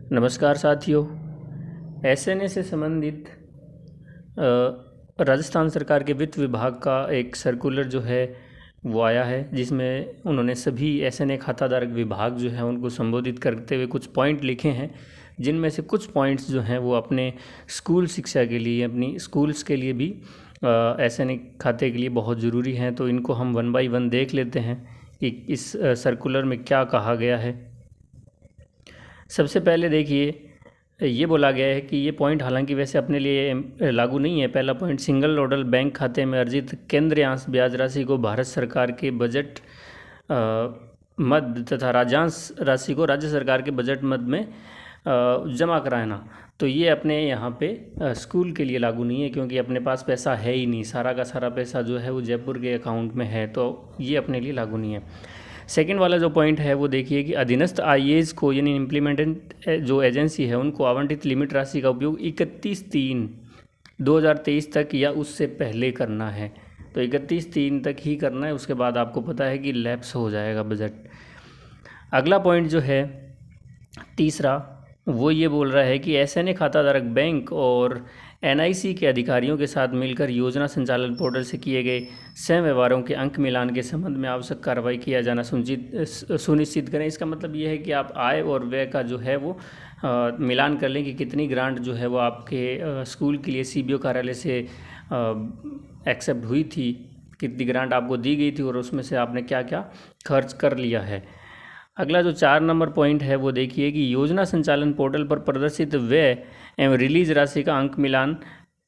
नमस्कार साथियों। एसएनए से संबंधित राजस्थान सरकार के वित्त विभाग का एक सर्कुलर जो है वो आया है, जिसमें उन्होंने सभी एसएनए खाताधारक विभाग जो है उनको संबोधित करते हुए कुछ पॉइंट लिखे हैं, जिनमें से कुछ पॉइंट्स जो हैं वो अपने स्कूल शिक्षा के लिए, अपनी स्कूल्स के लिए भी एसएनए खाते के लिए बहुत ज़रूरी हैं। तो इनको हम वन बाय वन देख लेते हैं कि इस सर्कुलर में क्या कहा गया है। सबसे पहले देखिए, ये बोला गया है कि ये पॉइंट हालांकि वैसे अपने लिए लागू नहीं है। पहला पॉइंट, सिंगल नोडल बैंक खाते में अर्जित केंद्रीयांश ब्याज राशि को भारत सरकार के बजट मद तथा राज्यांश राशि को राज्य सरकार के बजट मद में जमा कराना। तो ये अपने यहाँ पे स्कूल के लिए लागू नहीं है, क्योंकि अपने पास पैसा है ही नहीं। सारा का सारा पैसा जो है वो जयपुर के अकाउंट में है, तो ये अपने लिए लागू नहीं है। सेकेंड वाला जो पॉइंट है वो देखिए कि अधीनस्थ आईएएस को यानी इम्प्लीमेंटेंट जो एजेंसी है उनको आवंटित लिमिट राशि का उपयोग 31/3/2023 तक या उससे पहले करना है। तो 31/3 तक ही करना है, उसके बाद आपको पता है कि लैप्स हो जाएगा बजट। अगला पॉइंट जो है तीसरा, वो ये बोल रहा है कि एसएनए खाताधारक बैंक और एनआईसी के अधिकारियों के साथ मिलकर योजना संचालन पोर्टल से किए गए सह व्यवहारों के अंक मिलान के संबंध में आवश्यक कार्रवाई किया जाना सुनिश्चित करें। इसका मतलब ये है कि आप आय और व्यय का जो है वो मिलान कर लें कि कितनी ग्रांट जो है वो आपके स्कूल के लिए सीबीओ कार्यालय से एक्सेप्ट हुई थी, कितनी ग्रांट आपको दी गई थी और उसमें से आपने क्या क्या खर्च कर लिया है। अगला जो 4 नंबर पॉइंट है वो देखिए कि योजना संचालन पोर्टल पर प्रदर्शित व्यय एवं रिलीज राशि का अंक मिलान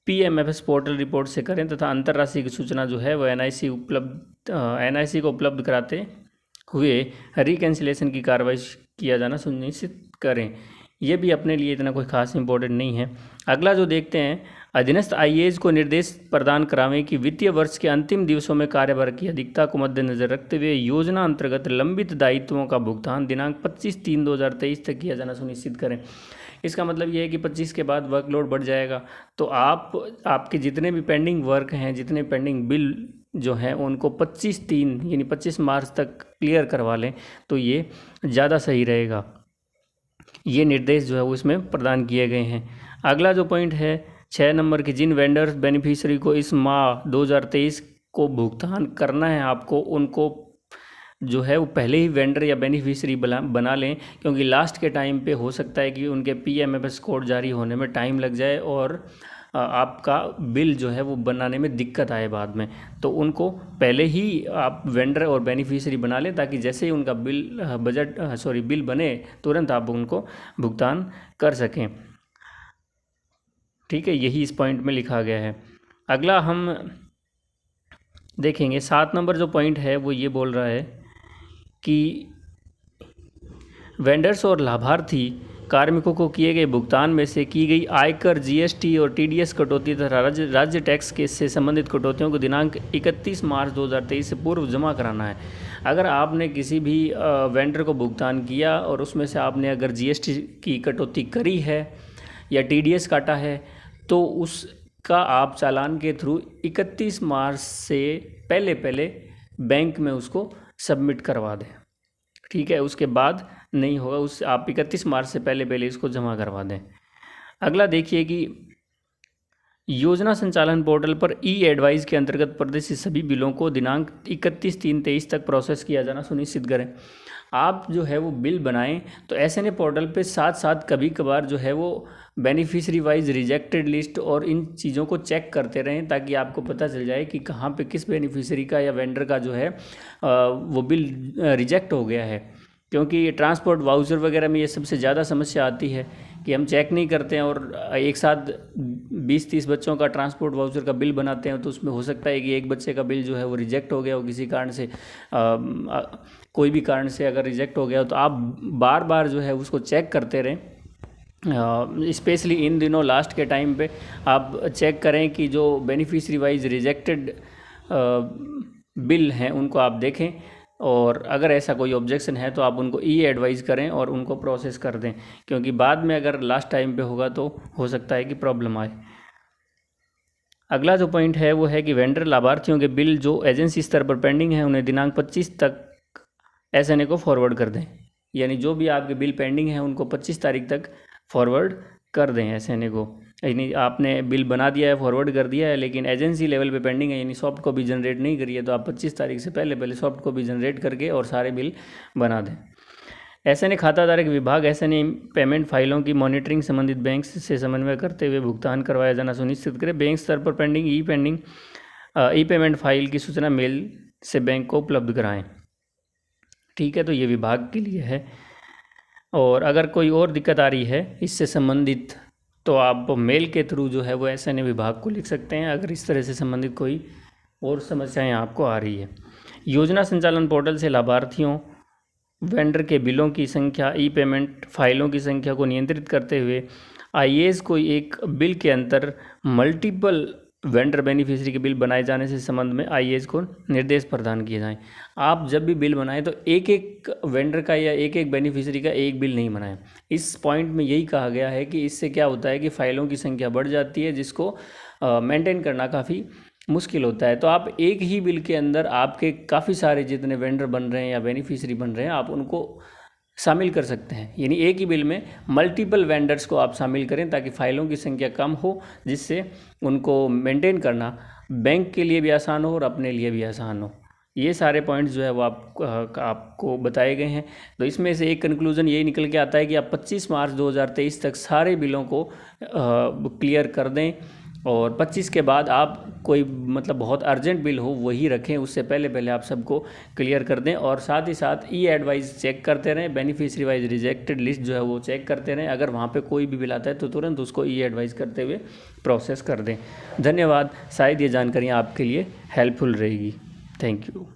पीएमएफएस पोर्टल रिपोर्ट से करें तथा अंतर राशि की सूचना जो है वो एनआईसी को उपलब्ध कराते हुए रिकैंसिलेशन की कार्रवाई किया जाना सुनिश्चित करें। ये भी अपने लिए इतना कोई खास इंपॉर्टेंट नहीं है। अगला जो देखते हैं, अधीनस्थ आईएएस को निर्देश प्रदान करावें कि वित्तीय वर्ष के अंतिम दिवसों में कार्यभार की अधिकता को मद्देनजर रखते हुए योजना अंतर्गत लंबित दायित्वों का भुगतान दिनांक 25/3/2023 तक किया जाना सुनिश्चित करें। इसका मतलब ये है कि 25 के बाद वर्कलोड बढ़ जाएगा, तो आपके जितने भी पेंडिंग वर्क हैं, जितने पेंडिंग बिल जो हैं उनको 25/3 यानी 25 मार्च तक क्लियर करवा लें, तो ये ज़्यादा सही रहेगा। ये निर्देश जो है वो इसमें प्रदान किए गए हैं। अगला जो पॉइंट है 6 नंबर की, जिन वेंडर्स बेनिफिशियरी को इस माह 2023 को भुगतान करना है आपको, उनको जो है वो पहले ही वेंडर या बेनिफिशियरी बना लें, क्योंकि लास्ट के टाइम पे हो सकता है कि उनके पीएमएफएस कोड जारी होने में टाइम लग जाए और आपका बिल जो है वो बनाने में दिक्कत आए बाद में। तो उनको पहले ही आप वेंडर और बेनिफिशियरी बना लें, ताकि जैसे ही उनका बिल बने तुरंत आप उनको भुगतान कर सकें। ठीक है, यही इस पॉइंट में लिखा गया है। अगला हम देखेंगे 7 नंबर जो पॉइंट है वो ये बोल रहा है कि वेंडर्स और लाभार्थी कार्मिकों को किए गए भुगतान में से की गई आयकर, जीएसटी और टीडीएस कटौती तथा राज्य टैक्स के से संबंधित कटौतियों को दिनांक 31 मार्च 2023 से पूर्व जमा कराना है। अगर आपने किसी भी वेंडर को भुगतान किया और उसमें से आपने अगर जीएसटी की कटौती करी है या टीडीएस काटा है, तो उसका आप चालान के थ्रू 31 मार्च से पहले बैंक में उसको सबमिट करवा दें। ठीक है, उसके बाद नहीं होगा, उस आप 31 मार्च से पहले इसको जमा करवा दें। अगला देखिए कि योजना संचालन पोर्टल पर ई एडवाइस के अंतर्गत प्रदर्शित सभी बिलों को दिनांक 31/3/23 तक प्रोसेस किया जाना सुनिश्चित करें। आप जो है वो बिल बनाएं तो एसएनए पोर्टल पे साथ साथ कभी कभार जो है वो बेनिफिशियरी वाइज रिजेक्टेड लिस्ट और इन चीज़ों को चेक करते रहें, ताकि आपको पता चल जाए कि कहाँ पे किस बेनिफिशियरी का या वेंडर का जो है वो बिल रिजेक्ट हो गया है। क्योंकि ट्रांसपोर्ट वाउचर वगैरह में ये सबसे ज़्यादा समस्या आती है कि हम चेक नहीं करते हैं और एक साथ 20-30 बच्चों का ट्रांसपोर्ट वाउचर का बिल बनाते हैं, तो उसमें हो सकता है कि एक बच्चे का बिल जो है वो रिजेक्ट हो गया हो किसी कारण से, कोई भी कारण से अगर रिजेक्ट हो गया हो, तो आप बार बार जो है उसको चेक करते रहें। स्पेशली इन दिनों लास्ट के टाइम पे आप चेक करें कि जो बेनिफिशियरी वाइज रिजेक्टेड बिल हैं उनको आप देखें, और अगर ऐसा कोई ऑब्जेक्शन है तो आप उनको ई एडवाइस करें और उनको प्रोसेस कर दें, क्योंकि बाद में अगर लास्ट टाइम पे होगा तो हो सकता है कि प्रॉब्लम आए। अगला जो पॉइंट है वो है कि वेंडर लाभार्थियों के बिल जो एजेंसी स्तर पर पेंडिंग है उन्हें दिनांक 25 तक एसएनए को फॉरवर्ड कर दें। यानी जो भी आपके बिल पेंडिंग है उनको 25 तारीख तक फॉरवर्ड कर दें SNA को। यानी आपने बिल बना दिया है, फॉरवर्ड कर दिया है, लेकिन एजेंसी लेवल पे पेंडिंग है, यानी सॉफ्ट कॉपी जनरेट नहीं करी है, तो आप 25 तारीख से पहले सॉफ्ट कॉपी जनरेट करके और सारे बिल बना दें। SNA खाताधारक विभाग SNA पेमेंट फाइलों की मॉनिटरिंग संबंधित बैंक से समन्वय करते हुए भुगतान करवाया जाना सुनिश्चित करें। बैंक स्तर पर पेंडिंग ई पेमेंट फाइल की सूचना मेल से बैंक को उपलब्ध कराएं। ठीक है, तो ये विभाग के लिए है। और अगर कोई और दिक्कत आ रही है इससे संबंधित, तो आप मेल के थ्रू जो है वो SNA विभाग को लिख सकते हैं, अगर इस तरह से संबंधित कोई और समस्याएं आपको आ रही है। योजना संचालन पोर्टल से लाभार्थियों, वेंडर के बिलों की संख्या, ई पेमेंट फाइलों की संख्या को नियंत्रित करते हुए IAS को एक बिल के अंतर मल्टीपल वेंडर बेनिफिशियरी के बिल बनाए जाने से संबंध में IAS को निर्देश प्रदान किए जाएं। आप जब भी बिल बनाएं तो एक एक वेंडर का या एक एक बेनिफिशियरी का एक बिल नहीं बनाएं। इस पॉइंट में यही कहा गया है कि इससे क्या होता है कि फ़ाइलों की संख्या बढ़ जाती है, जिसको मेंटेन करना काफ़ी मुश्किल होता है। तो आप एक ही बिल के अंदर आपके काफ़ी सारे जितने वेंडर बन रहे हैं या बेनिफिशियरी बन रहे हैं, आप उनको शामिल कर सकते हैं। यानी एक ही बिल में मल्टीपल वेंडर्स को आप शामिल करें ताकि फ़ाइलों की संख्या कम हो, जिससे उनको मेंटेन करना बैंक के लिए भी आसान हो और अपने लिए भी आसान हो। ये सारे पॉइंट्स जो है वो आपको बताए गए हैं। तो इसमें से एक कंक्लूज़न यही निकल के आता है कि आप 25 मार्च 2023 तक सारे बिलों को क्लियर कर दें, और 25 के बाद आप कोई मतलब बहुत अर्जेंट बिल हो वही रखें, उससे पहले आप सबको क्लियर कर दें। और साथ ही साथ एडवाइस चेक करते रहें, बेनिफिशियरी वाइज रिजेक्टेड लिस्ट जो है वो चेक करते रहें। अगर वहाँ पे कोई भी बिल आता है तो तुरंत उसको एडवाइस करते हुए प्रोसेस कर दें। धन्यवाद, शायद ये जानकारियाँ आपके लिए हेल्पफुल रहेगी। Thank you.